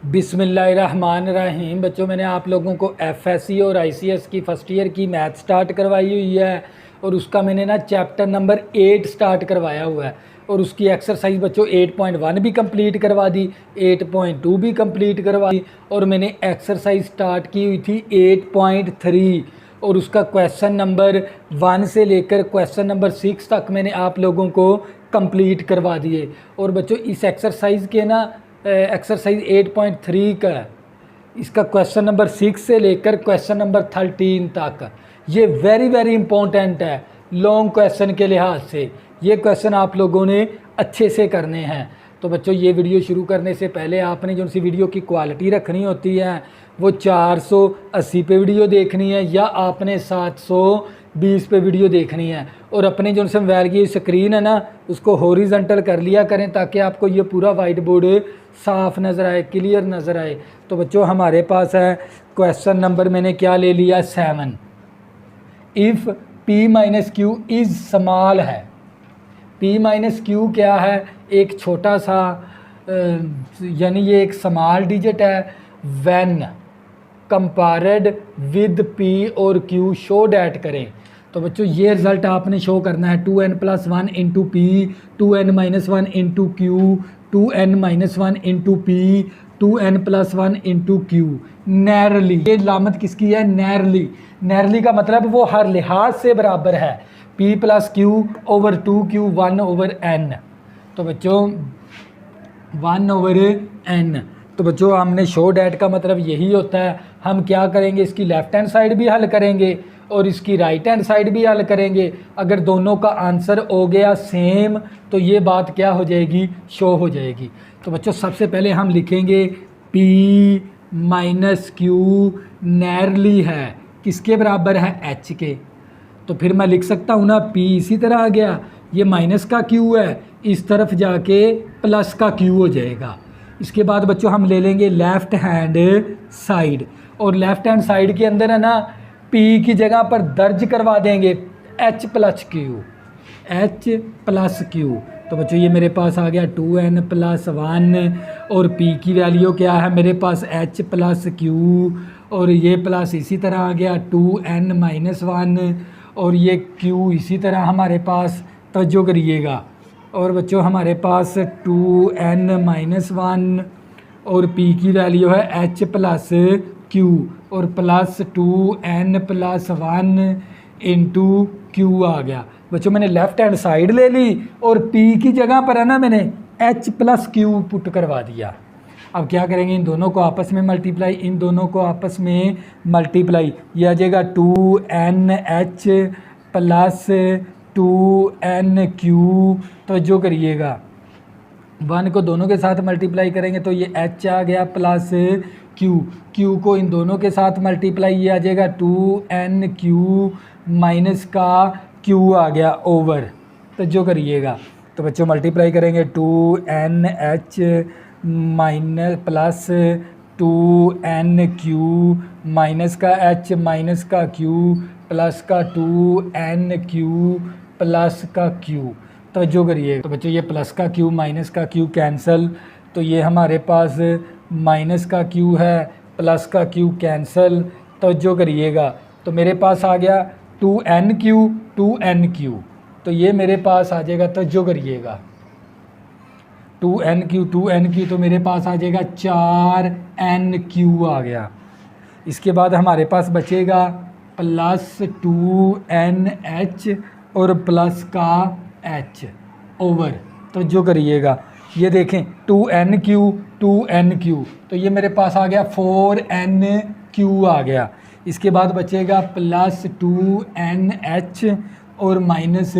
बिस्मिल्लाहिर्रहमानिर्रहीम। बच्चों, मैंने आप लोगों को एफएससी और आईसीएस की फ़र्स्ट ईयर की मैथ स्टार्ट करवाई हुई है और उसका मैंने ना चैप्टर नंबर 8 स्टार्ट करवाया हुआ है और उसकी एक्सरसाइज बच्चों 8.1 भी कंप्लीट करवा दी, 8.2 भी कंप्लीट करवा दी और मैंने एक्सरसाइज स्टार्ट की हुई थी 8.3 और उसका क्वेश्चन नंबर 1 से लेकर क्वेश्चन नंबर 6 तक मैंने आप लोगों को कंप्लीट करवा दिए। और बच्चों, इस एक्सरसाइज के ना एक्सरसाइज 8.3 का इसका क्वेश्चन नंबर 6 से लेकर क्वेश्चन नंबर 13 तक ये वेरी इंपॉर्टेंट है लॉन्ग क्वेश्चन के लिहाज से। ये क्वेश्चन आप लोगों ने अच्छे से करने हैं। तो बच्चों, ये वीडियो शुरू करने से पहले आपने जो सी वीडियो की क्वालिटी रखनी होती है वो 480 पे वीडियो देखनी है या आपने 720 पे वीडियो देखनी है। और अपने जो से मोबाइल की स्क्रीन है ना उसको हॉरिजॉन्टल कर लिया करें ताकि आपको ये पूरा वाइट बोर्ड साफ़ नज़र आए, क्लियर नज़र आए। तो बच्चों, हमारे पास है क्वेश्चन नंबर मैंने क्या ले लिया 7। If P minus Q is small है। P माइनस क्यू क्या है? एक छोटा सा यानी ये एक स्मॉल डिजिट है। व्हेन कंपेयर्ड विद P और Q शो डैट करें। तो बच्चों, ये रिज़ल्ट आपने शो करना है 2n+1 into P, 2n-1 into Q, 2n-1 into P, 2n+1 into Q. Nearly, ये लामत किसकी है? नैरली। नैरली का मतलब वो हर लिहाज से बराबर है। p plus Q over 2q 1/n। तो बच्चों 1/n। तो बच्चों, हमने शो डैट का मतलब यही होता है। हम क्या करेंगे, इसकी लेफ़्ट हैंड साइड भी हल करेंगे और इसकी राइट हैंड साइड भी हल करेंगे। अगर दोनों का आंसर हो गया सेम तो ये बात क्या हो जाएगी? शो हो जाएगी। तो बच्चों, सबसे पहले हम लिखेंगे P माइनस क्यू नैरली है, किसके बराबर है? H के। तो फिर मैं लिख सकता हूँ ना P इसी तरह आ गया, ये माइनस का Q है, इस तरफ जाके प्लस का Q हो जाएगा। इसके बाद बच्चों हम ले लेंगे लेफ़्ट हैंड साइड और लेफ़्ट हैंड साइड के अंदर है ना P की जगह पर दर्ज करवा देंगे H प्लस क्यू। तो बच्चों, ये मेरे पास आ गया 2n+1 और P की वैल्यू क्या है मेरे पास? H प्लस क्यू और ये प्लस इसी तरह आ गया 2n-1 और ये Q इसी तरह हमारे पास तवज्जो करिएगा। और बच्चों, हमारे पास 2n-1 और P की वैल्यू है H प्लस क्यू और प्लस 2n+1 इंटू क्यू आ गया। बच्चों, मैंने लेफ़्ट हैंड साइड ले ली और P की जगह पर है ना मैंने H प्लस क्यू पुट करवा दिया। अब क्या करेंगे, इन दोनों को आपस में मल्टीप्लाई, इन दोनों को आपस में मल्टीप्लाई, ये आ जाएगा 2NH प्लस 2NQ। तो जो करिएगा 1 को दोनों के साथ मल्टीप्लाई करेंगे तो ये H आ गया प्लस Q को इन दोनों के साथ मल्टीप्लाई, ये आ जाएगा 2NQ माइनस का Q आ गया ओवर। तो जो करिएगा, तो बच्चों मल्टीप्लाई करेंगे 2NH minus plus 2NQ minus का H माइनस का Q प्लस का 2NQ प्लस का Q। तो जो करिए, तो बच्चों ये प्लस का Q माइनस का Q कैंसल, तो ये हमारे पास माइनस का Q है, प्लस का Q कैंसल। तो जो करिएगा, तो मेरे पास आ गया 2NQ। तो ये मेरे पास आ जाएगा, तो जो करिएगा 2NQ तो मेरे पास आ जाएगा 4NQ आ गया। इसके बाद हमारे पास बचेगा प्लस 2NH और प्लस का H ओवर। तो जो करिएगा, ये देखें 2NQ तो ये मेरे पास आ गया 4NQ आ गया। इसके बाद बचेगा प्लस 2NH और माइनस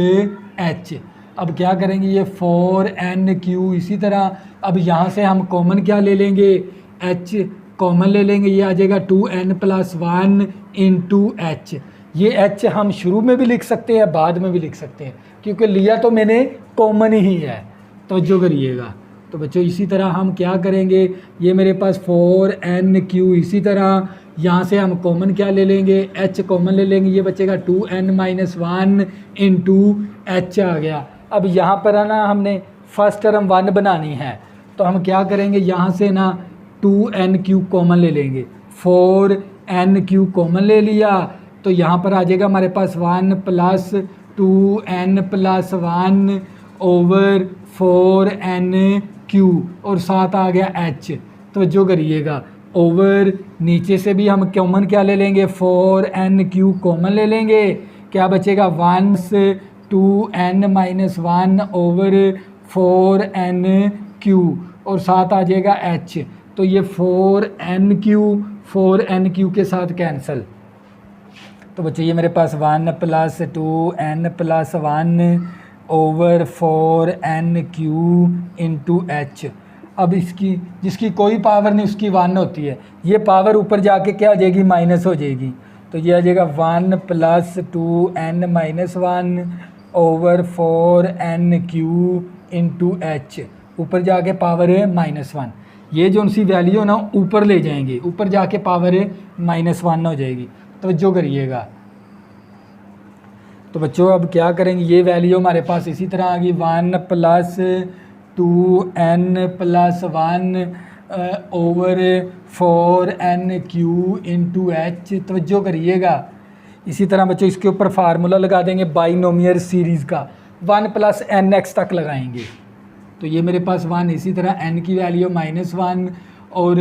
H। अब क्या करेंगे, ये 4NQ इसी तरह। अब यहाँ से हम कॉमन क्या ले लेंगे? H कॉमन ले लेंगे, ये आ जाएगा 2n+1 इंटू H। ये H हम शुरू में भी लिख सकते हैं, बाद में भी लिख सकते हैं, क्योंकि लिया तो मैंने कॉमन ही है। तो जो करिएगा, तो बच्चों इसी तरह हम क्या करेंगे, ये मेरे पास 4NQ इसी तरह यहाँ से हम कॉमन क्या ले लेंगे? H कॉमन ले लेंगे, ये बचेगा 2n-1 इंटू H आ गया। अब यहाँ पर है ना हमने फर्स्ट टर्म 1 बनानी है, तो हम क्या करेंगे, यहाँ से ना 2n³ कॉमन ले लेंगे, 4n³ कॉमन ले लिया तो यहाँ पर आ जाएगा हमारे पास 1 + 2n + 1 ओवर 4n³ और साथ आ गया h। तो जो करिएगा ओवर नीचे से भी हम कॉमन क्या ले लेंगे, 4n³ कॉमन ले लेंगे, क्या बचेगा 1 से 2n - 1 ओवर 4n³ और साथ आ जाएगा h। तो ये 4n³ के साथ कैंसिल। तो बच्चे ये मेरे पास 1 + 2n + 1 over 4n³ into h। अब इसकी जिसकी कोई पावर नहीं उसकी 1 होती है, ये पावर ऊपर जाके क्या हो जाएगी, माइनस हो जाएगी। तो ये आ जाएगा 1 + 2n - 1 over 4n³ into h। ऊपर जाके पावर है -1। ये जो उनसी वैल्यू ना ऊपर ले जाएंगे, ऊपर जाके पावर है -1 हो जाएगी। तो जो करिएगा तो बच्चों अब क्या करेंगे, ये वैल्यू हमारे पास इसी तरह आ गई 1 + 2n + 1 over 4n³ into h। तवज्जो करिएगा इसी तरह बच्चों इसके ऊपर फार्मूला लगा देंगे बाइनोमियल सीरीज़ का, 1 + nx तक लगाएंगे। तो ये मेरे पास 1 इसी तरह n की वैल्यू -1 और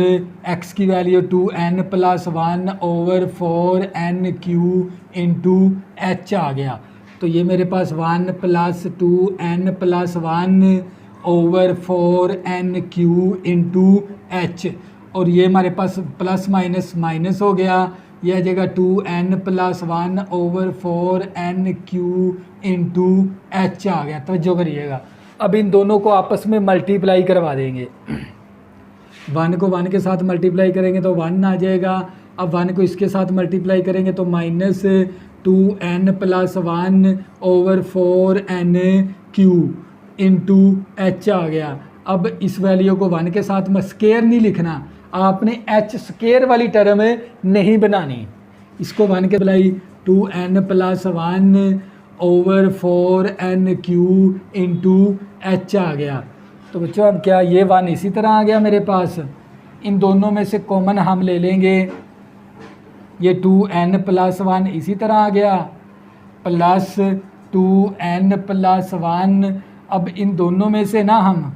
x की value 2n + 1 over 4n³ into h आ गया। तो ये मेरे पास 1 + 2n + 1 over 4n³ into h और ये हमारे पास प्लस माइनस माइनस हो गया, यह आ जाएगा 2n + 1 over 4n³ into h आ गया। तो जो करिएगा अब इन दोनों को आपस में मल्टीप्लाई करवा देंगे, 1 को 1 के साथ मल्टीप्लाई करेंगे तो 1 आ जाएगा। अब 1 को इसके साथ मल्टीप्लाई करेंगे तो -2n + 1 over 4n³ into h आ गया। अब इस वैल्यू को 1 के साथ स्केयर नहीं लिखना, आपने h स्केयर वाली टर्म नहीं बनानी। इसको 1 के बजाय 2n + 1 over 4n³ into h आ गया। तो बच्चों अब क्या ये 1 इसी तरह आ गया मेरे पास, इन दोनों में से कॉमन हम ले लेंगे, ये 2n + 1 इसी तरह आ गया प्लस 2n + 1। अब इन दोनों में से ना हम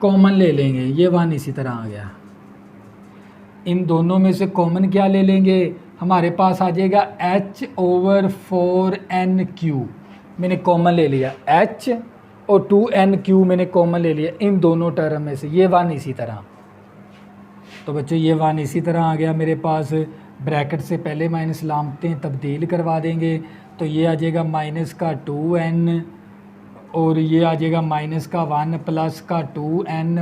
कॉमन ले लेंगे, ये 1 इसी तरह आ गया। इन दोनों में से कॉमन क्या ले लेंगे, हमारे पास आ जाएगा h ओवर 4n³ मैंने कॉमन ले लिया, h और 2n³ मैंने कॉमन ले लिया इन दोनों टर्म में से, ये 1 इसी तरह। तो बच्चों ये 1 इसी तरह आ गया मेरे पास, ब्रैकेट से पहले माइनस लामतें तब्दील करवा देंगे तो ये आ जाएगा -2n और ये आ जाएगा -1 प्लस का 2n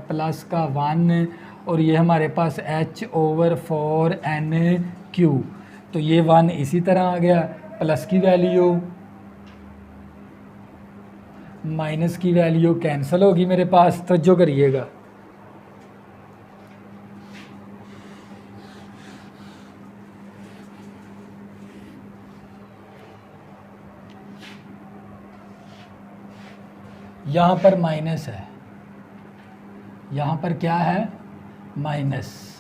प्लस का 1 और ये हमारे पास h ओवर 4n³। तो ये 1 इसी तरह आ गया, प्लस की वैल्यू माइनस की वैल्यू कैंसिल होगी मेरे पास। तो जो करिएगा यहाँ पर माइनस है, यहाँ पर क्या है माइनस।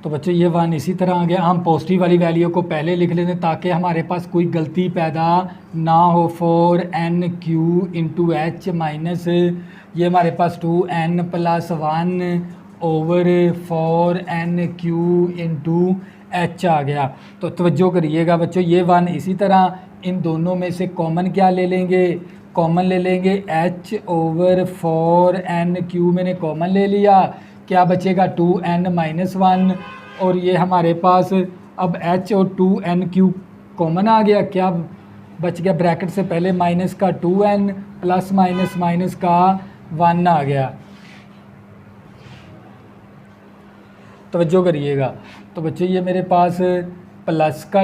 तो बच्चों ये 1 इसी तरह आ गया। हम पॉजिटिव वाली वैल्यू को पहले लिख लेते हैं ताकि हमारे पास कोई गलती पैदा ना हो। 4n³ इंटू h माइनस ये हमारे पास 2n + 1 over 4n³ into h आ गया। तो तवज्जो करिएगा बच्चों ये 1 इसी तरह, इन दोनों में से कॉमन क्या ले लेंगे, कॉमन ले लेंगे h ओवर 4n³ मैंने कॉमन ले लिया, क्या बचेगा 2n - 1 और ये हमारे पास अब h और 2n³ कॉमन आ गया, क्या बच गया ब्रैकेट से पहले माइनस का 2n प्लस माइनस माइनस का 1 आ गया। तवज्जो करिएगा। तो बच्चों ये मेरे पास प्लस का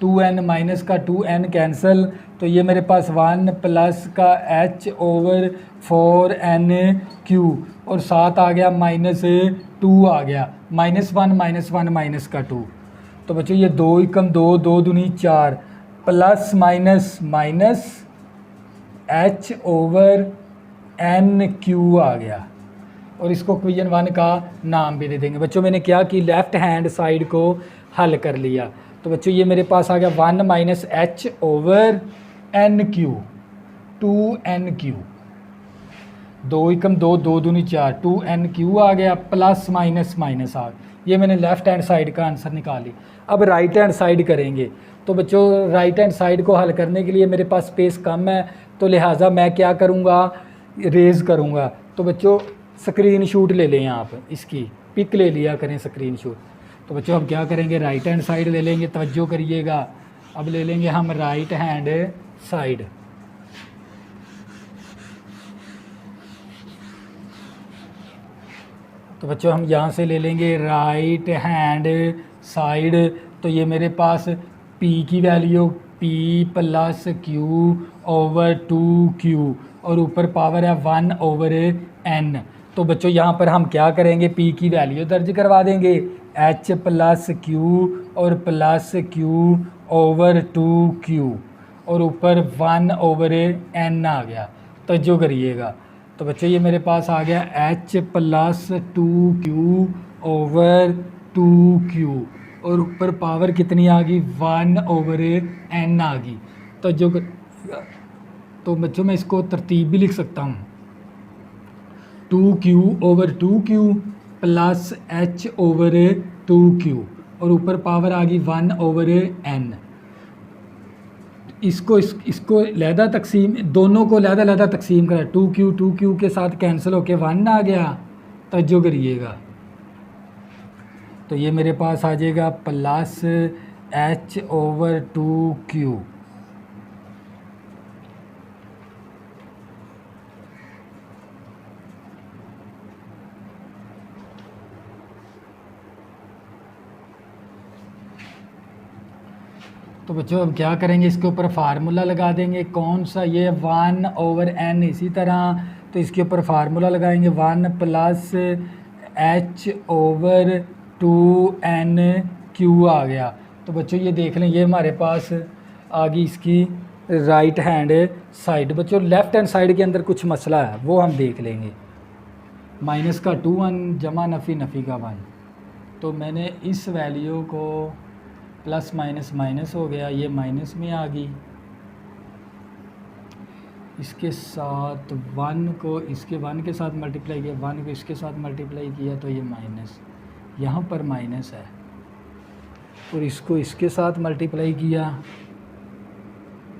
2n माइनस का 2n कैंसिल, तो ये मेरे पास 1 प्लस का h ओवर 4n³ और साथ आ गया -2 आ गया, -1 का 2। तो बच्चों ये 2 × 2 2 दूनी 4 plus minus minus H over N Q आ गया, और इसको इक्वेशन 1 का नाम भी दे देंगे। बच्चों मैंने क्या कि लेफ़्ट हैंड साइड को हल कर लिया। तो बच्चों ये मेरे पास आ गया 1 minus H over N q, 2n q, 2 एकम 2, 2 दूनी 4, 2n क्यू आ गया, प्लस माइनस माइनस आ गया। ये मैंने लेफ़्ट हैंड साइड का आंसर निकाल लिया। अब राइट हैंड साइड करेंगे। तो बच्चों राइट हैंड साइड को हल करने के लिए मेरे पास स्पेस कम है, तो लिहाजा मैं क्या करूँगा, रेज़ करूँगा। तो बच्चों स्क्रीन शूट ले लें, आप इसकी पिक ले लिया करें स्क्रीन शूट। तो बच्चों हम क्या करेंगे, राइट हैंड साइड ले लेंगे, तवज्जो करिएगा। अब ले लेंगे हम राइट हैंड साइड। तो बच्चों हम यहाँ से ले लेंगे राइट हैंड साइड। तो ये मेरे पास p की value p plus q over 2q, और ऊपर पावर है 1 ओवर n। तो बच्चों यहाँ पर हम क्या करेंगे, p की वैल्यू दर्ज करवा देंगे, h प्लस q और प्लस q ओवर 2q, और ऊपर 1 ओवर n आ गया। तो जो करिएगा। तो बच्चों ये मेरे पास आ गया h plus 2q over 2q, और ऊपर पावर कितनी आ गई, 1 ओवर n आ गई। तो जो तो बच्चों मैं इसको तरतीब भी लिख सकता हूँ, 2q over 2q plus h over 2q, और ऊपर पावर आ गई 1 ओवर n। इसको लहदा तकसीम, दोनों को लहदा तकसीम करा, 2q के साथ कैंसिल होके 1 आ गया। तवज्जो करिएगा। तो ये मेरे पास आ जाएगा प्लस h ओवर 2q, तो बच्चों हम क्या करेंगे, इसके ऊपर फार्मूला लगा देंगे। कौन सा, ये 1 ओवर n। इसी तरह तो इसके ऊपर फार्मूला लगाएंगे, 1 प्लस h ओवर 2n/q आ गया। तो बच्चों ये देख लें, ये हमारे पास आ गई इसकी राइट हैंड साइड। बच्चों लेफ़्ट हैंड साइड के अंदर कुछ मसला है, वो हम देख लेंगे। माइनस का 2n जमा नफ़ी का 1। तो मैंने इस वैल्यू को प्लस माइनस माइनस हो गया, ये माइनस में आ गई, इसके साथ 1 को इसके 1 के साथ मल्टीप्लाई किया, 1 को इसके साथ मल्टीप्लाई किया, तो ये माइनस, यहाँ पर माइनस है, और इसको इसके साथ मल्टीप्लाई किया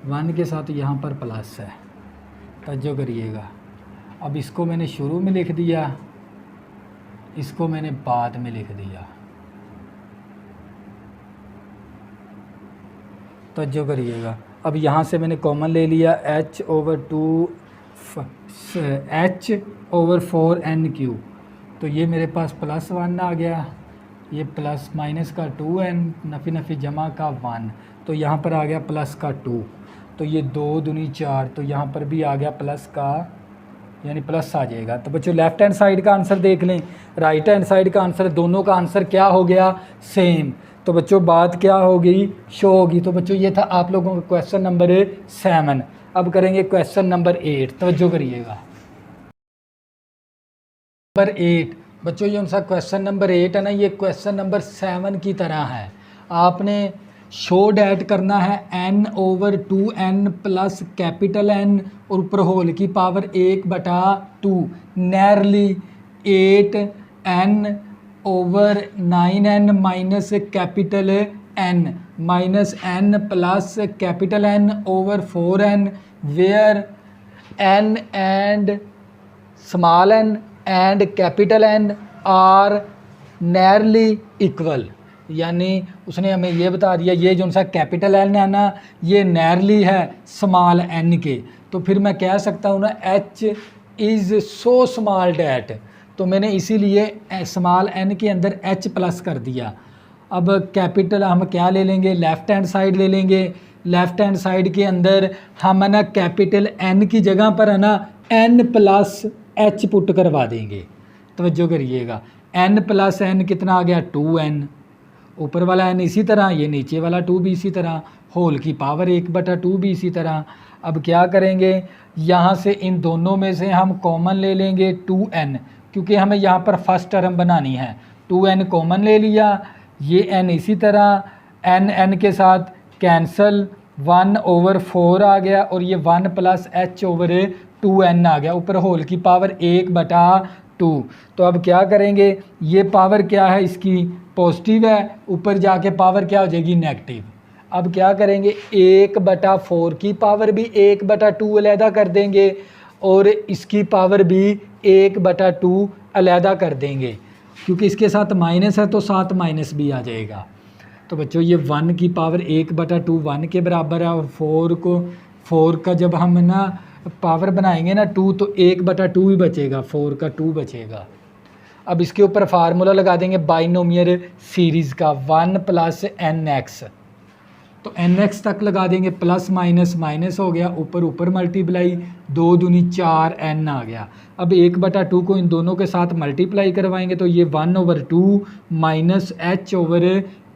1 के साथ, यहाँ पर प्लस है। तवज्जो करिएगा। अब इसको मैंने शुरू में लिख दिया, इसको मैंने बाद में लिख दिया। तवज्जो करिएगा। अब यहाँ से मैंने कॉमन ले लिया, h ओवर 4n/, तो ये मेरे पास प्लस 1 आ गया, ये प्लस माइनस का 2n, नफ़ी जमा का 1, तो यहाँ पर आ गया प्लस का 2, तो ये 2 दूनी 4, तो यहाँ पर भी आ गया प्लस का, यानी प्लस आ जाएगा। तो बच्चों लेफ़्ट हैंड साइड का आंसर देख लें, राइट हैंड साइड का आंसर, दोनों का आंसर क्या हो गया, सेम। तो बच्चों बात क्या हो गई, शो होगी। तो बच्चों ये था आप लोगों का क्वेश्चन नंबर 7। अब करेंगे क्वेश्चन नंबर 8। तवज्जो करिएगा। नंबर 8 बच्चों, ये उनका क्वेश्चन नंबर 8 है ना, ये क्वेश्चन नंबर 7 की तरह है। आपने शो डैट करना है n over 2n plus capital N और ऊपर होल की power 1/2 nearly 8n over 9n minus capital N minus n plus capital N over 4n where n and small n and capital N are nearly equal. यानी उसने हमें ये बता दिया, ये जो सा कैपिटल N है ना, ये नैरली है स्मॉल n के। तो फिर मैं कह सकता हूँ ना h is so small that, तो मैंने इसीलिए स्मॉल n के अंदर h प्लस कर दिया। अब कैपिटल हम क्या ले लेंगे, लेफ़्ट हैंड साइड ले लेंगे। लेफ़्ट हैंड साइड के अंदर हम है ना कैपिटल N की जगह पर है ना n प्लस h पुट करवा देंगे। तवज्जो करिएगा, n प्लस n कितना आ गया 2n, ऊपर वाला n इसी तरह, ये नीचे वाला 2 भी इसी तरह, होल की पावर 1/2 भी इसी तरह। अब क्या करेंगे, यहाँ से इन दोनों में से हम कॉमन ले लेंगे 2n, क्योंकि हमें यहाँ पर फर्स्ट टर्म बनानी है। 2n कॉमन ले लिया, ये n इसी तरह n के साथ कैंसल, 1/4 आ गया और ये 1 + h/2n आ गया, ऊपर होल की पावर 1/2। तो अब क्या करेंगे, ये पावर क्या है इसकी पॉजिटिव है, ऊपर जाके पावर क्या हो जाएगी नेगेटिव। अब क्या करेंगे, 1/4 की पावर भी 1/2 अलहदा कर देंगे और इसकी पावर भी 1/2 अलहदा कर देंगे, क्योंकि इसके साथ माइनस है तो साथ माइनस भी आ जाएगा। तो बच्चों ये 1 की पावर 1/2 1 के बराबर है, और 4 का जब हम ना पावर बनाएंगे ना 2 तो 1/2 ही बचेगा, 4 का 2 बचेगा। अब इसके ऊपर फार्मूला लगा देंगे बाइनोमियल सीरीज़ का 1 + nx, तो nx तक लगा देंगे, प्लस माइनस माइनस हो गया, ऊपर ऊपर मल्टीप्लाई, 2 दूनी 4n आ गया। अब 1/2 को इन दोनों के साथ मल्टीप्लाई करवाएंगे तो ये 1/2 -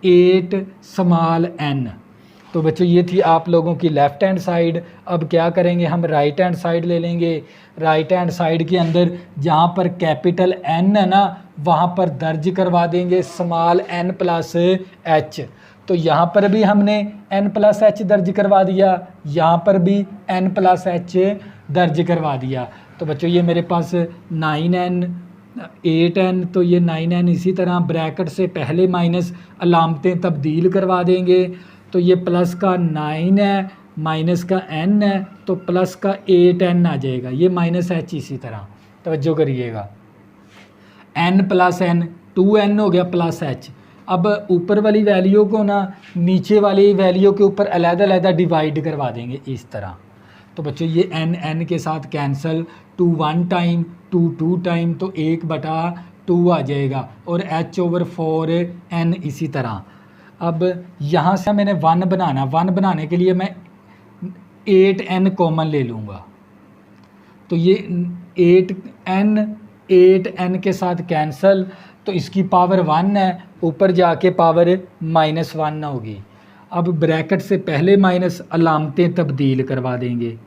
h/8 स्मॉल n। तो बच्चों ये थी आप लोगों की लेफ़्ट हैंड साइड। अब क्या करेंगे, हम राइट हैंड साइड ले लेंगे। राइट हैंड साइड के अंदर जहाँ पर कैपिटल n है ना, वहाँ पर दर्ज करवा देंगे स्मॉल n + h। तो यहाँ पर भी हमने n + h दर्ज करवा दिया, यहाँ पर भी n + h दर्ज करवा दिया। तो बच्चों ये मेरे पास 9n 8n, तो ये 9n इसी तरह ब्रैकेट से पहले माइनस अलामतें तब्दील करवा देंगे। तो ये प्लस का 9 है, माइनस का n है, तो प्लस का 8n आ जाएगा, ये माइनस h इसी तरह। तवज्जो करिएगा, n + n 2n हो गया प्लस h। अब ऊपर वाली वैल्यू को ना नीचे वाली वैल्यू के ऊपर अलग-अलग डिवाइड करवा देंगे इस तरह। तो बच्चों ये n के साथ कैंसल, 2 1 टाइम, 2 2 टाइम, तो 1/2 आ जाएगा, और h/4 n इसी तरह। अब यहाँ से मैंने 1 बनाना, 1 बनाने के लिए मैं 8n कॉमन ले लूँगा, तो ये 8n के साथ कैंसल, तो इसकी पावर 1 है, ऊपर जाके पावर -1 होगी। अब ब्रैकेट से पहले माइनस अलामतें तब्दील करवा देंगे।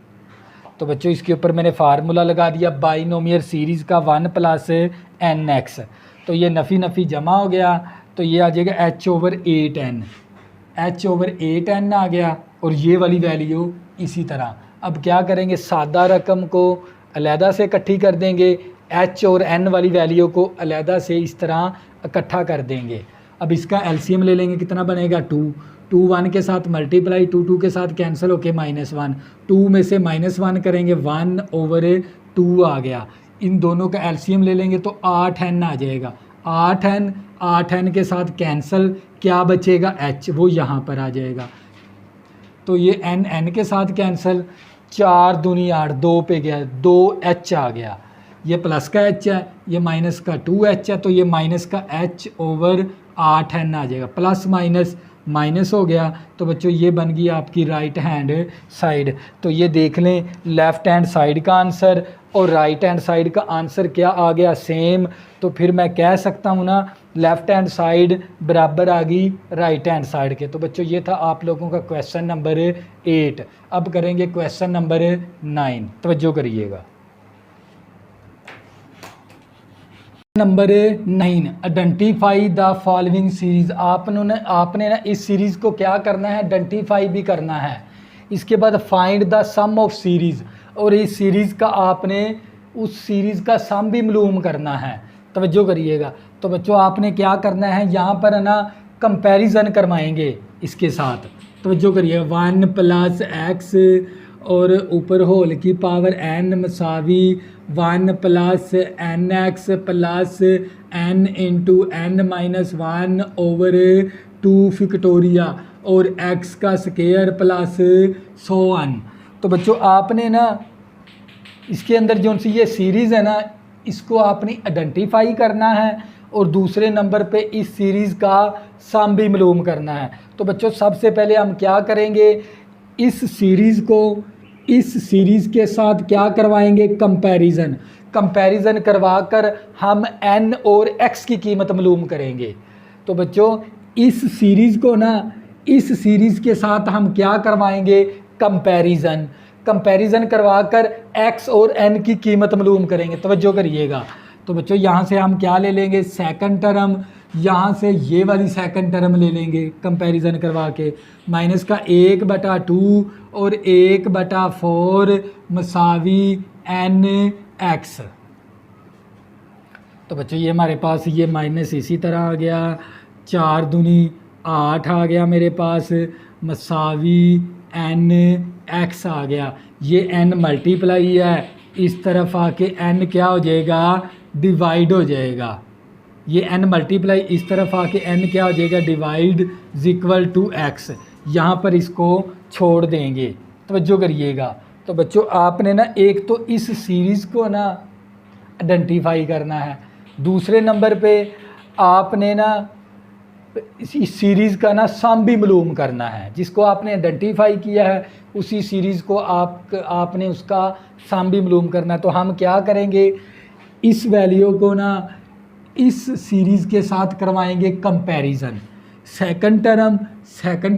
तो बच्चों इसके ऊपर मैंने फार्मूला लगा दिया बाइनोमियल सीरीज़ का 1 + nx, तो ये नफ़ी नफ़ी जमा हो गया, तो ये आ जाएगा h/8n, h/8n आ गया, और ये वाली वैल्यू इसी तरह। अब क्या करेंगे, सादा रकम को अलहदा से इकट्ठी कर देंगे, h और n वाली वैल्यू को अलहदा से इस तरह इकट्ठा कर देंगे। अब इसका एलसीएम ले लेंगे, कितना बनेगा 2 2 1 के साथ मल्टीप्लाई, 2 2 के साथ कैंसिल होके -1, 2 में से -1 करेंगे, 1/2 आ गया। इन दोनों का एलसीएम ले लेंगे तो 8n आ जाएगा, 8n के साथ कैंसिल, क्या बचेगा h, वो यहाँ पर आ जाएगा। तो ये n के साथ कैंसिल, 4 दूनी 8, 2 पे गया, 2h आ गया। ये प्लस का h है, ये माइनस का 2h है, तो ये माइनस का h/8n आ जाएगा, प्लस माइनस माइनस हो गया। तो बच्चों ये बन गई आपकी राइट हैंड साइड। तो ये देख लें लेफ़्ट हैंड साइड का आंसर और राइट हैंड साइड का आंसर क्या आ गया, सेम। तो फिर मैं कह सकता हूँ ना लेफ़्ट हैंड साइड बराबर आ गई राइट हैंड साइड के। तो बच्चों ये था आप लोगों का क्वेश्चन नंबर 8। अब करेंगे क्वेश्चन नंबर 9, तवज्जो करिएगा। Number 9, identify the following series. आपने ना इस सीरीज़ को क्या करना है, आइडेंटिफाई भी करना है। इसके बाद find the sum of series, और इस सीरीज़ का आपने उस सीरीज़ का सम भी मालूम करना है। तवज्जो करिएगा। तो बच्चों आपने क्या करना है, यहाँ पर है ना कंपैरिजन करवाएंगे इसके साथ। तवज्जो करिए, 1 + x और ऊपर होल की power n मसावी 1 + nx + n × n-1/2 फैक्टोरिया और x का स्क्वायर प्लस सो ऑन। तो बच्चों आपने ना इसके अंदर जो सी ये सीरीज़ है ना, इसको आपने आइडेंटिफाई करना है और दूसरे नंबर पे इस सीरीज़ का सम भी मालूम करना है। तो बच्चों सबसे पहले हम क्या करेंगे, इस सीरीज़ को इस सीरीज़ के साथ क्या करवाएंगे, कंपैरिजन करवाकर हम n और x की कीमत मालूम करेंगे। तो बच्चों इस सीरीज़ को ना इस सीरीज़ के साथ हम क्या करवाएंगे, कंपैरिजन करवा कर x और n की कीमत मालूम करेंगे। तवज्जो करिएगा। तो बच्चों यहाँ से हम क्या ले लेंगे, सेकंड टर्म, यहाँ से ये वाली सेकंड टर्म ले लेंगे कंपैरिजन करवा के, माइनस का 1/2 और 1/4 मसावी n(x). तो बच्चों ये हमारे पास ये माइनस इसी तरह आ गया, 4 दूनी 8 आ गया मेरे पास, मसावी n(x) आ गया। ये n मल्टीप्लाई है, इस तरफ आके n क्या हो जाएगा, डिवाइड हो जाएगा। ये n मल्टीप्लाई इस तरफ आके n क्या हो जाएगा, डिवाइड इक्वल टू x। यहाँ पर इसको छोड़ देंगे। तवज्जो करिएगा। तो बच्चों आपने ना एक तो इस सीरीज़ को ना आइडेंटिफाई करना है, दूसरे नंबर पे आपने ना इस सीरीज़ का ना सम भी मालूम करना है। जिसको आपने आइडेंटिफाई किया है उसी सीरीज़ को आपने उसका सम भी मालूम करना है। तो हम क्या करेंगे, इस वैल्यू को ना इस सीरीज़ के साथ करवाएंगे कंपैरिजन। सेकंड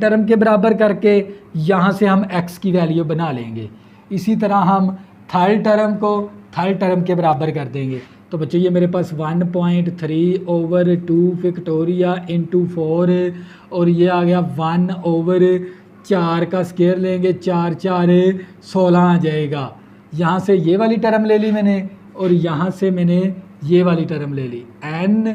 टर्म के बराबर करके यहाँ से हम x की वैल्यू बना लेंगे। इसी तरह हम थर्ड टर्म को थर्ड टर्म के बराबर कर देंगे। तो बच्चों ये मेरे पास 1.3/2 फैक्टोरिया इंटू 4 और ये आ गया 1/4 का स्क्वायर लेंगे, 4 4 16 आ जाएगा। यहाँ से ये वाली टर्म ले ली मैंने और यहाँ से मैंने ये वाली टर्म ले ली, n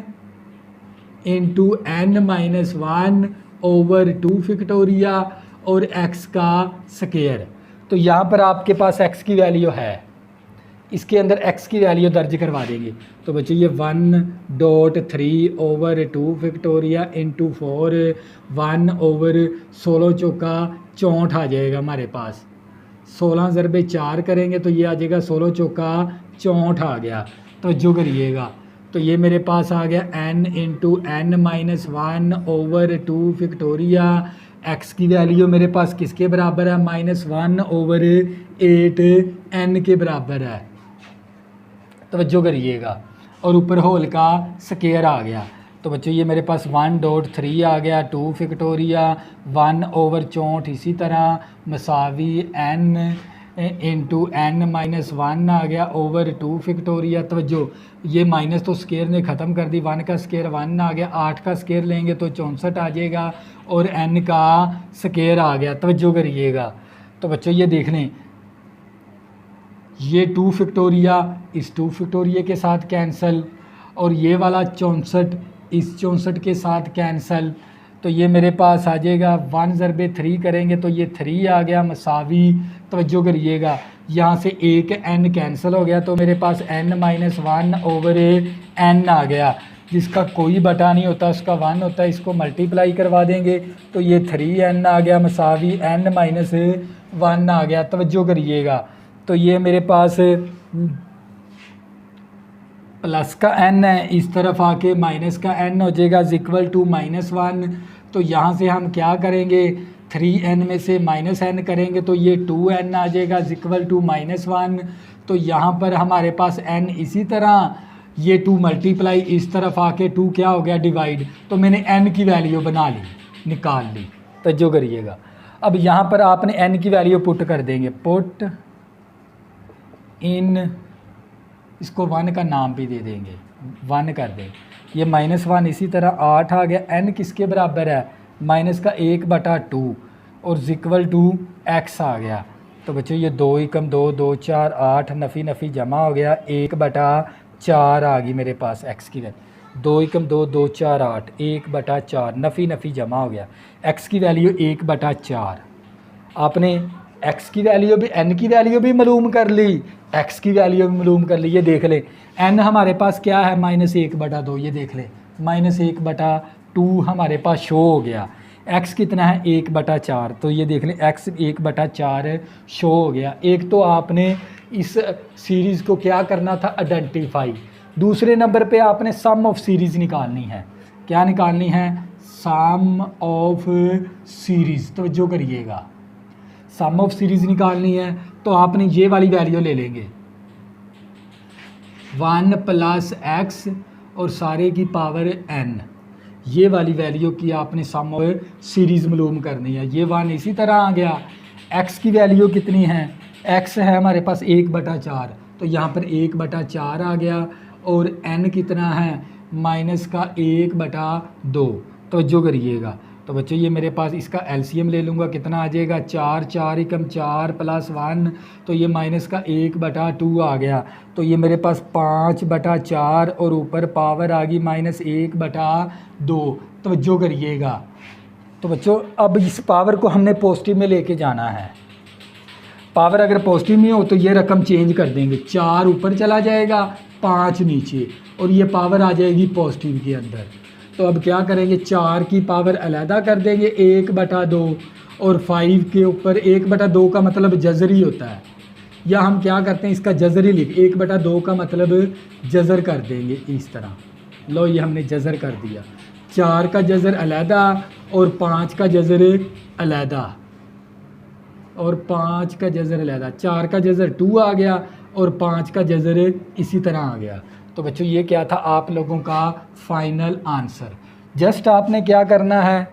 इंटू n-1/2 फैक्टोरिया और x का स्क्वायर। तो यहाँ पर आपके पास x की वैल्यू है, इसके अंदर x की वैल्यू दर्ज करवा देंगे। तो बच्चों ये 1.3/2 फैक्टोरिया इंटू 4 1/16 चौका 64 आ जाएगा हमारे पास। 16 ज़रबे 4 करेंगे तो ये आ जाएगा 16 चौका 64 आ गया। तो जो करिएगा तो ये मेरे पास आ गया n इंटू n-1/2 फैक्टोरिया। x की वैल्यू मेरे पास किसके बराबर है, -1/8 n के बराबर है। तवज्जो करिएगा। और ऊपर होल का स्क्वायर आ गया। तो बच्चों ये मेरे पास 1.3 आ गया 2 फैक्टोरिया 1/64 इसी तरह मसावी n इंटू n-1 आ गया ओवर 2 फैक्टोरिया। तवज्जो ये माइनस तो स्क्वायर ने ख़त्म कर दी, 1 का स्क्वायर 1 आ गया, 8 का स्क्वायर लेंगे तो 64 आ जाएगा और n का स्क्वायर आ गया। तवज्जो करिएगा। तो बच्चों ये देख लें, ये 2 फैक्टोरिया इस 2 फैक्टोरिया के साथ कैंसल और ये वाला 64 इस 64 के साथ कैंसल। तो ये मेरे पास आ जाएगा 1 ज़रबे 3 करेंगे तो ये 3 आ गया मसावी। तवज्जो करिएगा, यहाँ से एक n कैंसिल हो गया तो मेरे पास n-1/n आ गया, जिसका कोई बटा नहीं होता उसका 1 होता है। इसको मल्टीप्लाई करवा देंगे तो ये 3n आ गया मसावी n-1 आ गया। तवज्जो करिएगा। तो ये मेरे पास प्लस का n है, इस तरफ आके माइनस का n हो जाएगा इक्वल टू -1। तो यहाँ से हम क्या करेंगे, 3n में से -n करेंगे तो ये 2n आ जाएगा इक्वल टू -1। तो यहाँ पर हमारे पास n इसी तरह ये 2 मल्टीप्लाई इस तरफ आके 2 क्या हो गया, डिवाइड। तो मैंने n की वैल्यू बना ली, निकाल ली। तो जो करिएगा, अब यहाँ पर आपने n की वैल्यू पुट कर देंगे, पुट इन, इसको 1 का नाम भी दे देंगे, 1 कर दें। ये -1 इसी तरह 8 आ गया। n किसके बराबर है, माइनस का 1/2 और इक्वल टू x आ गया। तो बच्चों ये 2 एकम 2 2 4 8 नफ़ी नफ़ी जमा हो गया, 1/4 आ गई मेरे पास x की वैल्यू। 2 एकम 2 2 4 8 1/4 नफ़ी नफ़ी जमा हो गया। x की वैल्यू 1/4। आपने x की वैल्यू भी n की वैल्यू भी मालूम कर ली, x की वैल्यू भी मालूम कर ली। ये देख लें n हमारे पास क्या है, -1/2। ये देख लें -1/2 हमारे पास शो हो गया। x कितना है, 1/4। तो ये देख लें x 1/4 शो हो गया। एक तो आपने इस सीरीज़ को क्या करना था, आइडेंटिफाई। दूसरे नंबर पे आपने सम ऑफ सीरीज़ निकालनी है। क्या निकालनी है, सम ऑफ सीरीज़। तो जो करिएगा, सम ऑफ सीरीज़ निकालनी है तो आपने ये वाली वैल्यू ले लेंगे 1 + x और सारे की पावर n। ये वाली वैल्यू की आपने सम ऑफ सीरीज़ मालूम करनी है। ये 1 इसी तरह आ गया। x की वैल्यू कितनी है, एक्स है हमारे पास 1/4, तो यहाँ पर 1/4 आ गया, और n कितना है माइनस का 1/2। तवज्जो करिएगा। तो बच्चों ये मेरे पास इसका एलसीएम ले लूँगा, कितना आ जाएगा 4, 4 एकम 4 प्लस 1, तो ये माइनस का 1/2 आ गया। तो ये मेरे पास 5/4 और ऊपर पावर आ गई -1/2। तवज्जो करिएगा। तो बच्चों अब इस पावर को हमने पॉजिटिव में लेके जाना है। पावर अगर पॉजिटिव में हो तो ये रकम चेंज कर देंगे, 4 ऊपर चला जाएगा, 5 नीचे, और ये पावर आ जाएगी पॉजिटिव के अंदर। तो अब क्या करेंगे, 4 की पावर अलहदा कर देंगे 1/2, और 5 के ऊपर 1/2 का मतलब जज़री होता है, या हम क्या करते हैं इसका जज़री लिख 1/2 का मतलब जज़र कर देंगे इस तरह। लो ये हमने जज़र कर दिया, 4 का जज़र अलहदा और 5 का जज़र अलहदा, और 5 का जज़र अलहदा, 4 का जज़र 2 आ गया और 5 का जज़र इसी तरह आ गया। तो बच्चों ये क्या था आप लोगों का फाइनल आंसर। जस्ट आपने क्या करना है,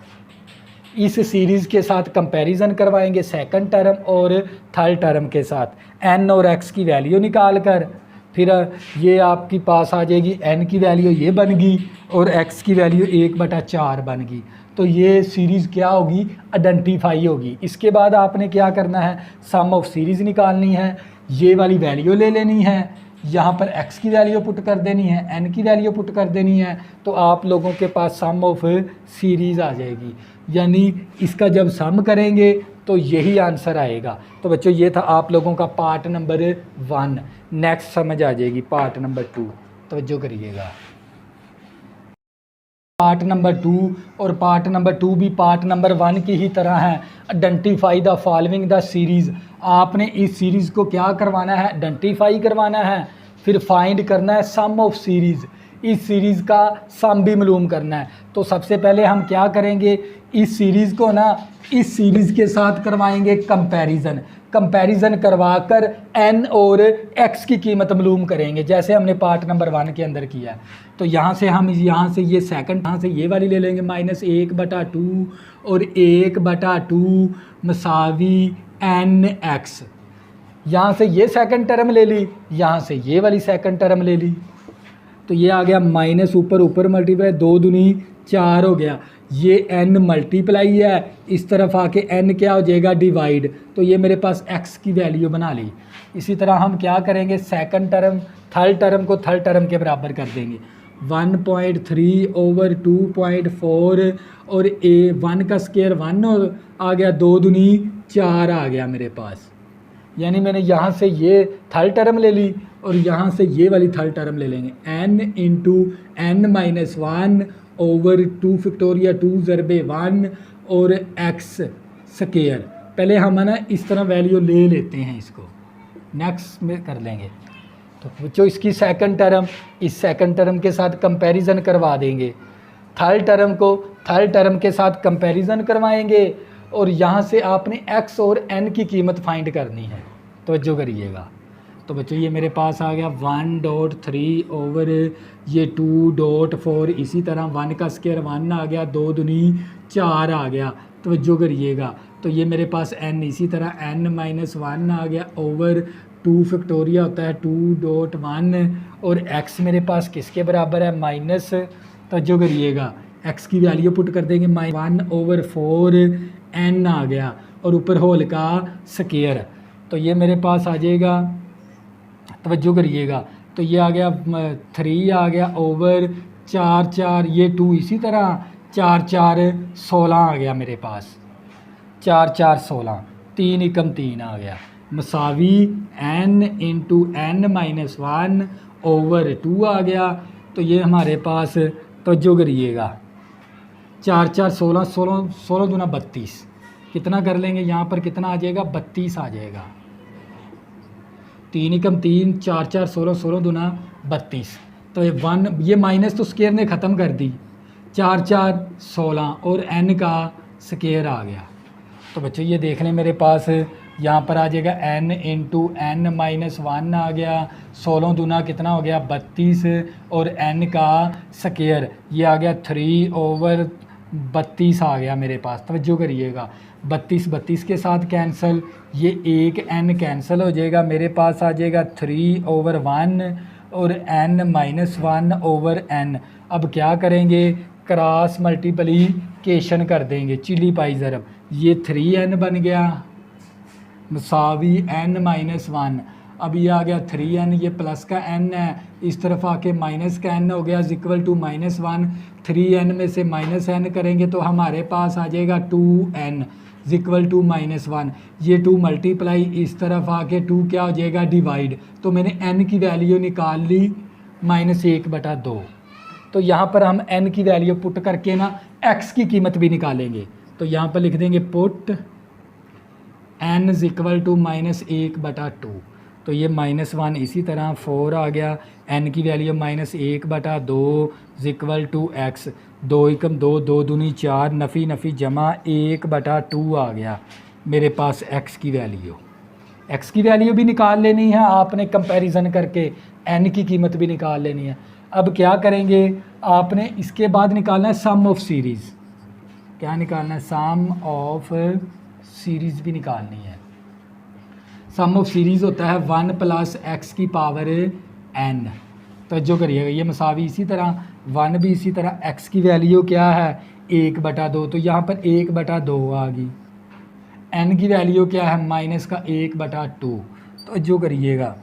इस सीरीज़ के साथ कंपैरिजन करवाएंगे सेकंड टर्म और थर्ड टर्म के साथ, n और x की वैल्यू निकाल कर, फिर ये आपके पास आ जाएगी n की वैल्यू ये बन गई और x की वैल्यू 1/4 बन गई। तो ये सीरीज़ क्या होगी, आइडेंटिफाई होगी। इसके बाद आपने क्या करना है, सम ऑफ सीरीज़ निकालनी है, ये वाली वैल्यू ले लेनी है, यहाँ पर x की वैल्यू पुट कर देनी है, n की वैल्यू पुट कर देनी है, तो आप लोगों के पास सम ऑफ सीरीज़ आ जाएगी। यानी इसका जब सम करेंगे तो यही आंसर आएगा। तो बच्चों ये था आप लोगों का पार्ट नंबर 1। नेक्स्ट समझ आ जाएगी पार्ट नंबर 2। तवज्जो करिएगा। पार्ट नंबर 2 और पार्ट नंबर 2 भी पार्ट नंबर 1 की ही तरह है। Identify the following the series. आपने इस सीरीज़ को क्या करवाना है, आइडेंटिफाई करवाना है, फिर फाइंड करना है सम ऑफ सीरीज़। इस सीरीज़ का सम भी मालूम करना है। तो सबसे पहले हम क्या करेंगे, इस सीरीज़ को ना इस सीरीज़ के साथ करवाएंगे कंपैरिजन। कंपैरिजन करवाकर n और x की कीमत मालूम करेंगे, जैसे हमने पार्ट नंबर 1 के अंदर किया। तो यहाँ से हम यहाँ से ये सेकंड, यहाँ से ये वाली ले लेंगे -1/2 और 1/2 मसावी nx। यहाँ से ये सेकंड टर्म ले ली, यहाँ से ये वाली सेकंड टर्म ले ली, तो ये आ गया माइनस ऊपर मल्टीप्लाई 2 दूनी 4 हो गया। ये n मल्टीप्लाई है, इस तरफ आके n क्या हो जाएगा, डिवाइड। तो ये मेरे पास x की वैल्यू बना ली। इसी तरह हम क्या करेंगे, सेकंड टर्म थर्ड टर्म को थर्ड टर्म के बराबर कर देंगे। 1.3/2.4 और a 1 का स्क्वायर 1 आ गया, 2 दूनी 4 आ गया मेरे पास। यानी मैंने यहाँ से ये थर्ड टर्म ले ली और यहाँ से ये वाली थर्ड टर्म ले लेंगे, n into n-1 over 2 factorial 2 ज़रबे 1 और x स्क्वायर। पहले हम है ना इस तरह वैल्यू ले लेते हैं, इसको नेक्स्ट में कर लेंगे। तो बच्चों इसकी सेकंड टर्म इस सेकंड टर्म के साथ कंपैरिजन करवा देंगे, थर्ड टर्म को थर्ड टर्म के साथ कंपैरिजन करवाएंगे, और यहाँ से आपने x और n की कीमत फाइंड करनी है। तवज्जो करिएगा। तो बच्चों ये मेरे पास आ गया 1.3 ओवर ये 2.4, इसी तरह 1 का स्क्वायर 1 आ गया, 2 दूनी 4 आ गया। तवज्जो करिएगा। तो ये मेरे पास n इसी तरह n-1 आ गया ओवर 2 फैक्टोरियल होता है 2.1, और x मेरे पास किसके बराबर है, माइनस। तवज्जो करिएगा, x की वैल्यू पुट कर देंगे, -1/4 n आ गया, और ऊपर होल का स्क्वायर। तो ये मेरे पास आ जाएगा, तवज्जो करिएगा, तो ये आ गया 3 आ गया ओवर 4 ये 2, इसी तरह 4 16 आ गया मेरे पास, 4 16, 3 एकम 3 आ गया, मसावी n इंटू n-1 ओवर 2 आ गया। तो ये हमारे पास, तवज्जो करिएगा, 4 16 16 दूना 32, कितना कर लेंगे यहाँ पर, कितना आ जाएगा, 32 आ जाएगा। 3 एकम 3, 4 16 16 दूना 32। तो ये माइनस तो स्क्वायर ने ख़त्म कर दी, 4 16 और n का स्क्वायर आ गया। तो बच्चों ये देख लें, मेरे पास यहाँ पर आ जाएगा n इंटू n-1 आ गया, 16 दूना कितना हो गया, 32, और n का स्क्वायर ये आ गया 3 ओवर 32 आ गया मेरे पास। तवज्जो करिएगा, 32 के साथ कैंसिल, ये एक n कैंसिल हो जाएगा, मेरे पास आ जाएगा 3/1 और n-1/n। अब क्या करेंगे, क्रॉस मल्टीप्लिकेशन कर देंगे, चिली पाई ज़रब, ये 3n बन गया मसावी n-1। अब ये आ गया 3n, ये प्लस का n है, इस तरफ आके माइनस का n हो गया इक्वल टू -1। 3n में से -n करेंगे तो हमारे पास आ जाएगा 2n इक्वल टू -1। ये 2 मल्टीप्लाई, इस तरफ आके 2 क्या हो जाएगा, डिवाइड। तो मैंने n की वैल्यू निकाल ली -1/2। तो यहाँ पर हम n की वैल्यू पुट करके ना x की कीमत भी निकालेंगे। तो यहाँ पर लिख देंगे पुट n इक्वल टू -1/2। तो ये -1 इसी तरह 4 आ गया, n की वैल्यू -1/2 इक्वल टू x, 2 एकम 2, 2 दूनी 4, नफ़ी नफ़ी जमा 1/2 आ गया मेरे पास x की वैल्यू। x की वैल्यू भी निकाल लेनी है आपने, कंपैरिजन करके n की कीमत भी निकाल लेनी है। अब क्या करेंगे, आपने इसके बाद निकालना है सम ऑफ सीरीज़। क्या निकालना है, सम ऑफ सीरीज़ भी निकालनी है। सम ऑफ सीरीज़ होता है 1 + x की पावर n। तो जो करिएगा, ये मसावी इसी तरह 1 भी इसी तरह, x की वैल्यू क्या है 1/2, तो यहाँ पर 1/2 आ गई। n की वैल्यू क्या है -1/2। तो जो करिएगा,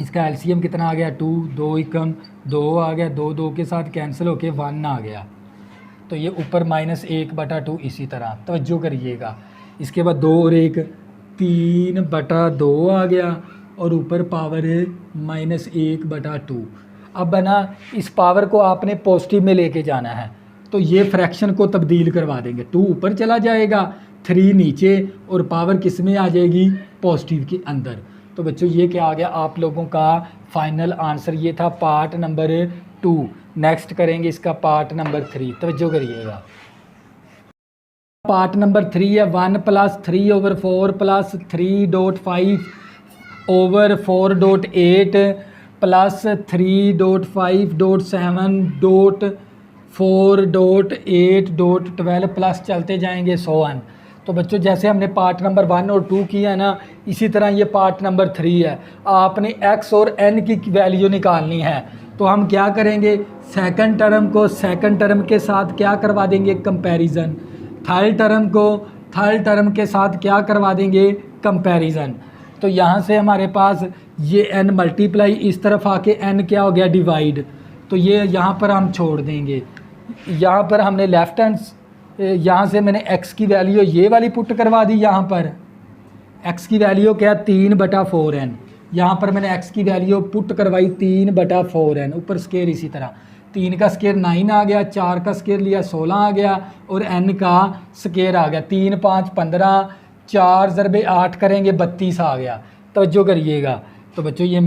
इसका एलसीएम कितना आ गया 2, 2 एकम 2 आ गया, 2 2 के साथ कैंसिल होके 1 आ गया। तो ये ऊपर -1/2 इसी तरह। तवज्जो करिएगा, इसके बाद 2 और 1 3/2 आ गया और ऊपर पावर है -1/2। अब ना इस पावर को आपने पॉजिटिव में लेके जाना है, तो ये फ्रैक्शन को तब्दील करवा देंगे, 2 ऊपर चला जाएगा, 3 नीचे और पावर किस में आ जाएगी, पॉजिटिव के अंदर। तो बच्चों ये क्या आ गया आप लोगों का फाइनल आंसर। ये था पार्ट नंबर 2। नेक्स्ट करेंगे इसका पार्ट नंबर 3। तवज्जो करिएगा, पार्ट नंबर 3 है 1 + 3/4 + 3.5/4.8 + 3.5.7.4.8.12 प्लस चलते जाएंगे 100। तो बच्चों जैसे हमने पार्ट नंबर 1 और 2 किया ना, इसी तरह ये पार्ट नंबर 3 है। आपने x और n की वैल्यू निकालनी है। तो हम क्या करेंगे, सेकंड टर्म को सेकंड टर्म के साथ क्या करवा देंगे, कंपैरिजन। थर्ड टर्म को थर्ड टर्म के साथ क्या करवा देंगे, कंपैरिजन। तो यहाँ से हमारे पास ये n मल्टीप्लाई, इस तरफ आके n क्या हो गया, डिवाइड। तो ये यहाँ पर हम छोड़ देंगे। यहाँ पर हमने लेफ्ट हैंड, यहाँ से मैंने x की वैल्यू ये वाली पुट करवा दी। यहाँ पर x की वैल्यू क्या, 3/4n। यहाँ पर मैंने x की वैल्यू पुट करवाई 3/4n, ऊपर स्केयर इसी तरह। 3 का स्केयर 9 आ गया, 4 का स्केयर लिया 16 आ गया और n का स्केयर आ गया 3 5 15, 4 × 8 करेंगे 32 आ गया। तवज्जो करिएगा। तो बच्चों ये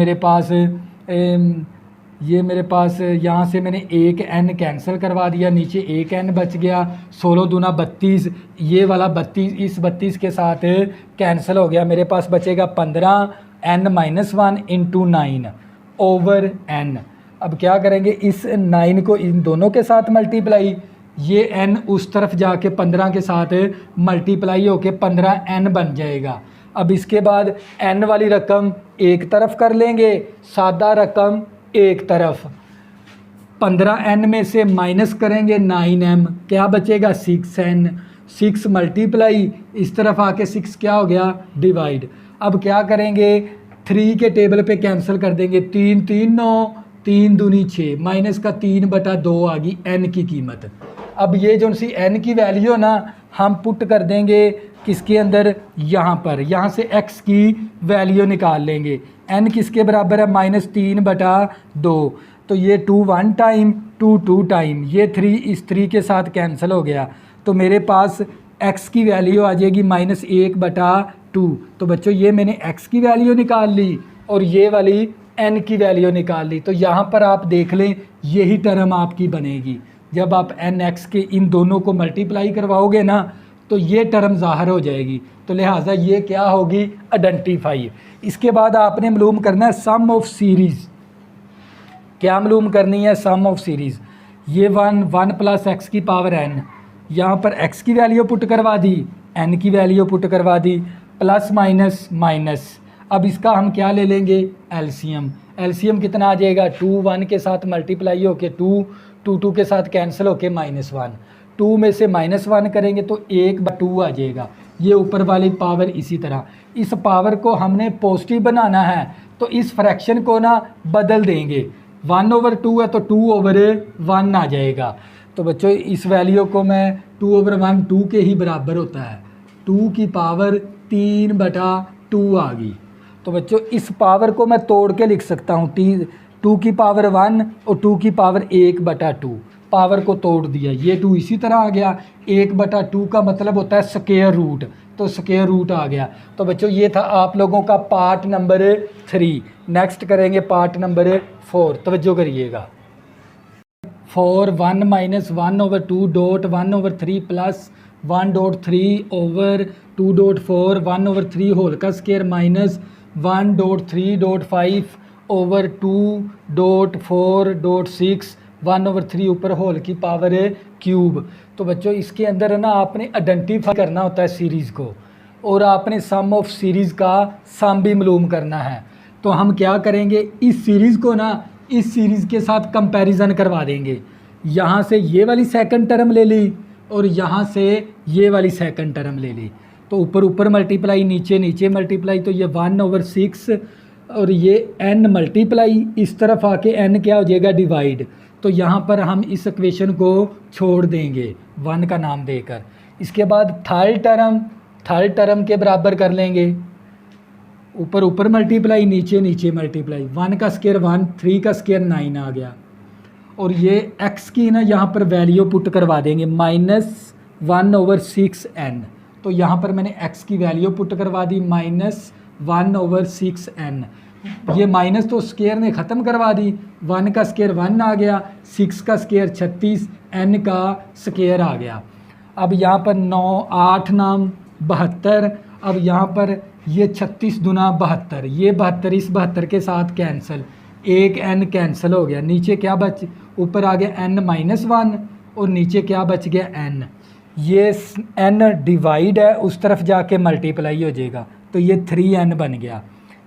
मेरे पास यहाँ से मैंने एक n कैंसिल करवा दिया, नीचे एक n बच गया। 16 दूना 32, ये वाला 32 इस 32 के साथ कैंसिल हो गया, मेरे पास बचेगा 15 n - 1 × 9/n। अब क्या करेंगे, इस 9 को इन दोनों के साथ मल्टीप्लाई, ये n उस तरफ जाके 15 के साथ मल्टीप्लाई होके 15n बन जाएगा। अब इसके बाद n वाली रकम एक तरफ कर लेंगे, सादा रकम एक तरफ। 15n में से माइनस करेंगे 9m, क्या बचेगा 6n। 6 मल्टीप्लाई, इस तरफ आके 6 क्या हो गया, डिवाइड। अब क्या करेंगे, 3 के टेबल पे कैंसिल कर देंगे, 3 3 9, 3 दूनी 6, माइनस का 3/2 आ गई n की कीमत। अब ये जो सी n की वैल्यू ना हम पुट कर देंगे किसके अंदर, यहाँ पर। यहाँ से x की वैल्यू निकाल लेंगे, n किसके बराबर है, -3/2। तो ये 2 1 टाइम, 2 2 टाइम, ये 3 इस 3 के साथ कैंसिल हो गया। तो मेरे पास x की वैल्यू आ जाएगी -1/2। तो बच्चों ये मैंने x की वैल्यू निकाल ली और ये वाली n की वैल्यू निकाल ली। तो यहाँ पर आप देख लें, यही टर्म आपकी बनेगी। जब आप nx के इन दोनों को मल्टीप्लाई करवाओगे ना, तो ये टर्म ज़ाहिर हो जाएगी। तो लिहाजा ये क्या होगी, आइडेंटिफाई। इसके बाद आपने मालूम करना है सम ऑफ सीरीज़। क्या मालूम करनी है, सम ऑफ सीरीज़। ये 1 + x की पावर n, यहाँ पर x की वैल्यू पुट करवा दी, n की वैल्यू पुट करवा दी, प्लस माइनस माइनस। अब इसका हम क्या ले लेंगे, एलसीएम। एलसीएम कितना आ जाएगा, 2 1 के साथ मल्टीप्लाई होके 2, 2 2 के साथ कैंसिल होके -1। 2 में से -1 करेंगे तो 1/2 आ जाएगा। ये ऊपर वाली पावर इसी तरह, इस पावर को हमने पॉजिटिव बनाना है तो इस फ्रैक्शन को ना बदल देंगे। 1/2 है तो 2/1 आ जाएगा। तो बच्चों इस वैल्यू को मैं 2/1 2 के ही बराबर होता है, 2 की पावर 3/2 आ गई। तो बच्चों इस पावर को मैं तोड़ के लिख सकता हूँ, 2 की पावर 1 और 2 की पावर 1/2, पावर को तोड़ दिया, ये 2 इसी तरह आ गया। 1/2 का मतलब होता है स्क्वायर रूट, तो स्क्वायर रूट आ गया। तो बच्चों ये था आप लोगों का पार्ट नंबर 3। नेक्स्ट करेंगे पार्ट नंबर 4, तवज्जो करिएगा। 4 1 - 1/2 डॉट 1/3 प्लस 1.3/2.4 1/3 होल का स्क्वायर माइनस 1.3.5/2.4.6 1/3 ऊपर होल की पावर क्यूब। तो बच्चों इसके अंदर है ना आपने आइडेंटिफाई करना होता है सीरीज़ को, और आपने सम ऑफ सीरीज़ का सम भी मालूम करना है। तो हम क्या करेंगे, इस सीरीज़ को ना इस सीरीज़ के साथ कंपैरिजन करवा देंगे। यहाँ से ये वाली सेकंड टर्म ले ली और यहाँ से ये वाली सेकंड टर्म ले ली, तो ऊपर ऊपर मल्टीप्लाई, नीचे नीचे मल्टीप्लाई, तो ये 1/6 और ये n मल्टीप्लाई, इस तरफ आके n क्या हो जाएगा, डिवाइड। तो यहाँ पर हम इस इक्वेशन को छोड़ देंगे 1 का नाम देकर। इसके बाद थर्ड टर्म के बराबर कर लेंगे, ऊपर ऊपर मल्टीप्लाई, नीचे नीचे मल्टीप्लाई, 1 का स्क्वायर 1, 3 का स्क्वायर 9 आ गया। और ये x की ना यहाँ पर वैल्यू पुट करवा देंगे -1/6n। तो यहाँ पर मैंने x की वैल्यू पुट करवा दी -1/6n। ये माइनस तो स्क्वायर ने ख़त्म करवा दी, 1 का स्क्वायर 1 आ गया, 6 का स्क्वायर 36, n का स्क्वायर आ गया। अब यहाँ पर 9 8 नाम 72। अब यहाँ पर ये 36 दुना 72, ये 72 इस 72 के साथ कैंसिल, एक n कैंसिल हो गया, नीचे क्या बच, ऊपर आ गया n-1 और नीचे क्या बच गया n। ये n डिवाइड है, उस तरफ जाके मल्टीप्लाई हो जाएगा, तो ये 3n बन गया।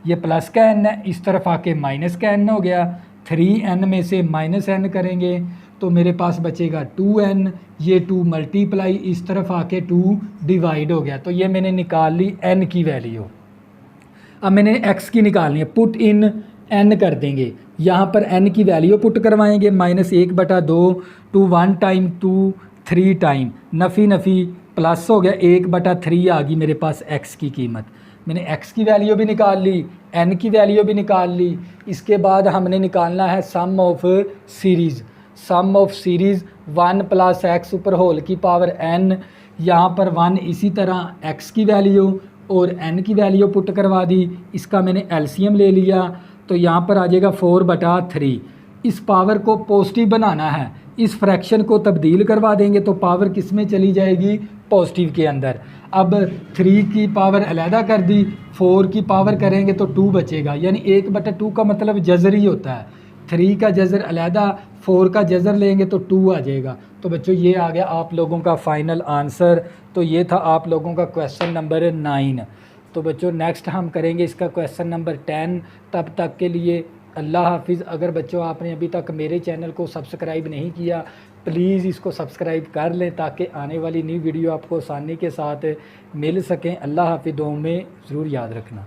ये प्लस का n है, इस तरफ आके माइनस का n हो गया। 3n में से -n करेंगे तो मेरे पास बचेगा 2n, ये 2 मल्टीप्लाई, इस तरफ आके 2 डिवाइड हो गया। तो ये मैंने निकाल ली n की वैल्यू। अब मैंने x की निकालनी है, पुट इन n कर देंगे, यहाँ पर n की वैल्यू पुट करवाएंगे -1/2 टू 1 टाइम 2 3 टाइम, नफ़ी नफ़ी प्लस हो गया, 1/3 आ गई मेरे पास x की कीमत। मैंने x की वैल्यू भी निकाल ली, n की वैल्यू भी निकाल ली। इसके बाद हमने निकालना है sum of series. Sum of series 1 + x ऊपर होल की पावर n, यहाँ पर 1 इसी तरह x की वैल्यू और n की वैल्यू पुट करवा दी। इसका मैंने एलसीएम ले लिया, तो यहाँ पर आ जाएगा 4/3। इस पावर को पॉजिटिव बनाना है, इस फ्रैक्शन को तब्दील करवा देंगे तो पावर किस में चली जाएगी, पॉजिटिव के अंदर। अब 3 की पावर अलहदा कर दी, 4 की पावर करेंगे तो 2 बचेगा, यानी 1/2 का मतलब जज़र ही होता है। 3 का जज़र अलहदा, 4 का जज़र लेंगे तो 2 आ जाएगा। तो बच्चों ये आ गया आप लोगों का फ़ाइनल आंसर। तो ये था आप लोगों का क्वेश्चन नंबर 9। तो बच्चों नेक्स्ट हम करेंगे इसका क्वेश्चन नंबर 10। तब तक के लिए अल्लाह हाफिज़। अगर बच्चों आपने अभी तक मेरे चैनल को सब्सक्राइब नहीं किया, प्लीज़ इसको सब्सक्राइब कर लें ताकि आने वाली न्यू वीडियो आपको आसानी के साथ मिल सकें। अल्लाह हाफिज़, दुआओं में ज़रूर याद रखना।